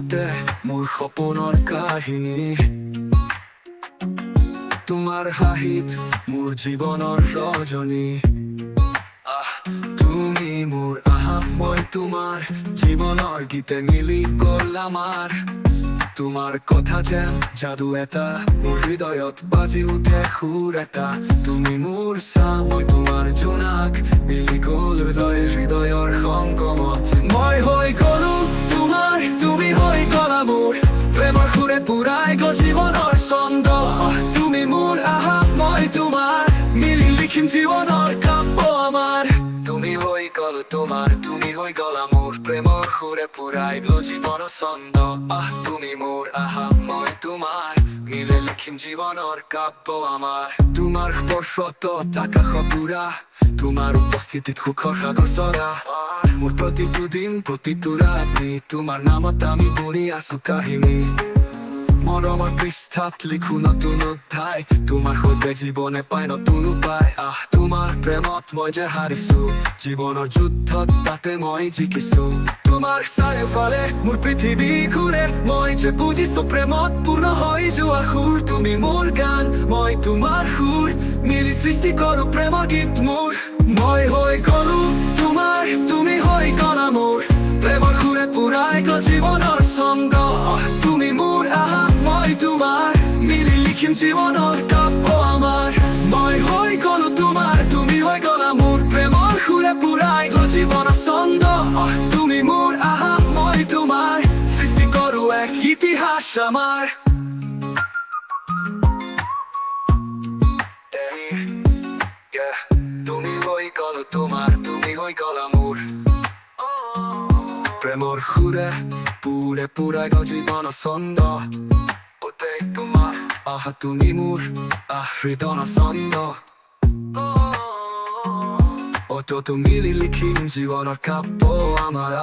বুকুতে মোৰ সপোনৰ কাহিনী তোমাৰ হাঁহিত মোৰ জীৱনৰ ৰজনী তুমি মোৰ আহা মই তোমাৰ জীৱনৰ গীতে মিলি গ'ল আমাৰ তোমাৰ কথা যেন যাদু এটা মোৰ হৃদয়ত বাজি উঠে সুৰ এটা তুমি মোৰ চাহ মই তোমাৰ জোনাক মিলি গ'ল হৃদয়ৰ সংগমত মই হৈ গ'লো তোমাৰ তুমি হৈ গ'লা মোৰ প্ৰেমৰ সুৰে পুৰাই গ'ল জীৱনৰ ছন্দ তুমি মোৰ আহা মই তোমাৰ মিলি লিখিম জীৱনৰ কাব্য আমাৰ তুমি হৈ গ'ল তোমাৰ তুমি হৈ গ'লা মোৰ প্ৰেমৰ সুৰে পুৰাই গ'ল জীৱনৰ ছন্দ তুমি মোৰ আহা মই তোমাৰ মিলি লিখিম জীৱনৰ কাব্য আমাৰ তোমাৰ স্পৰ্শত আকাশ পুৰা তোমাৰ উপস্থিতিত সুখৰ সাগৰ চৰা মোৰ প্ৰতিটো দিন প্ৰতিটো ৰাতি তোমাৰ নামত আমি বুনি আছো কাহিনী মৰমৰ পৃষ্ঠাত লিখো নতুন অধ্যায় তোমাৰ সৈতে জীৱনে পাই নতুন উপায় তোমাৰ প্ৰেমত মই যে হাৰিছো জীৱনৰ যুদ্ধত তাতে মই জিকিছো তোমাৰ চাৰিওফালে মোৰ পৃথিৱী ঘূৰে মই যে বুজিছো প্ৰেমত পূৰ্ণ হৈ যোৱা সুৰ তুমি মোৰ গান মই তোমাৰ সুৰ মিলি সৃষ্টি কৰো প্ৰেমৰ গীত মোৰ মই হৈ গ'লো তোমাৰ তুমি হৈ গ'লা মোৰ প্ৰেমৰ সুৰে পুৰাই গ'ল জীৱনৰ ছন্দ তুমি মোৰ আহা মই তোমাৰ মিলি লিখিম জীৱনৰ কাব্য আমাৰ মই হৈ গ'লো তোমাৰ তুমি হৈ গ'লা মোৰ প্ৰেমৰ সুৰে পুৰাই গ'ল জীৱনৰ ছন্দ তুমি মোৰ আহা মই তোমাৰ সৃষ্টি কৰো এক ইতিহাস আমাৰ তুমি হৈ গ'লো তোমাৰ তুমি হৈ গ'লা মোৰ প্ৰেমৰ সুৰে পুৰে পুৰাই গ'ল জীৱনৰ ছন্দ তোমাৰ আহা তুমি মোৰ হৃদয়ৰ ছন্দ তো মিলি লিখিম জীৱনৰ কাব্য আমাৰ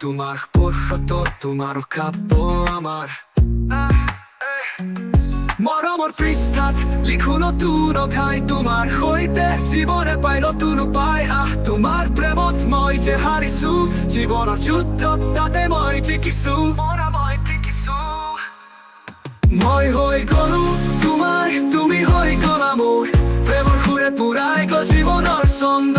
তোমাৰ স্পৰ্শত তোমাৰ কাব্য আমাৰ মৰমৰ পৃষ্ঠাত লিখো নতুন অধ্যায় তোমাৰ সৈতে জীৱনে পাই নতুন উপায় তোমাৰ প্ৰেমত মই যে হাৰিছো জীৱনৰ যুদ্ধত তাতে মই জিকিছো মই হৈ গ'লো তোমাৰ তুমি হৈ গ'লা মোৰ প্ৰেমৰ সুৰে পুৰাই গ'ল জীৱনৰ ছন্দ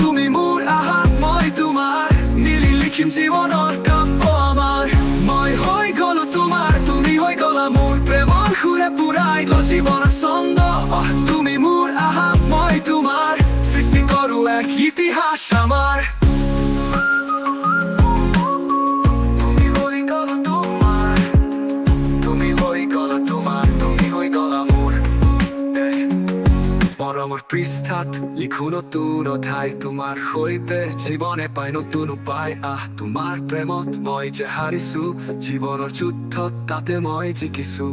তুমি মোৰ আহা মই তোমাৰ মিলি লিখিম জীৱনৰ কাব্য আমাৰ মই হৈ গ'লো তোমাৰ তুমি হৈ গ'লা মোৰ প্ৰেমৰ সুৰে পুৰাই গ'ল জীৱনৰ ছন্দ তুমি মোৰ আহা মই তোমাৰ সৃষ্টি কৰো এক ইতিহাস আমাৰ মৰমৰ পৃষ্ঠাত লিখো নতুন অধ্যায় তোমাৰ সৈতে জীৱনে পাই নতুন উপায় তোমাৰ প্ৰেমত মই যে হাৰিছো জীৱনৰ যুদ্ধত তাতে মই জিকিছো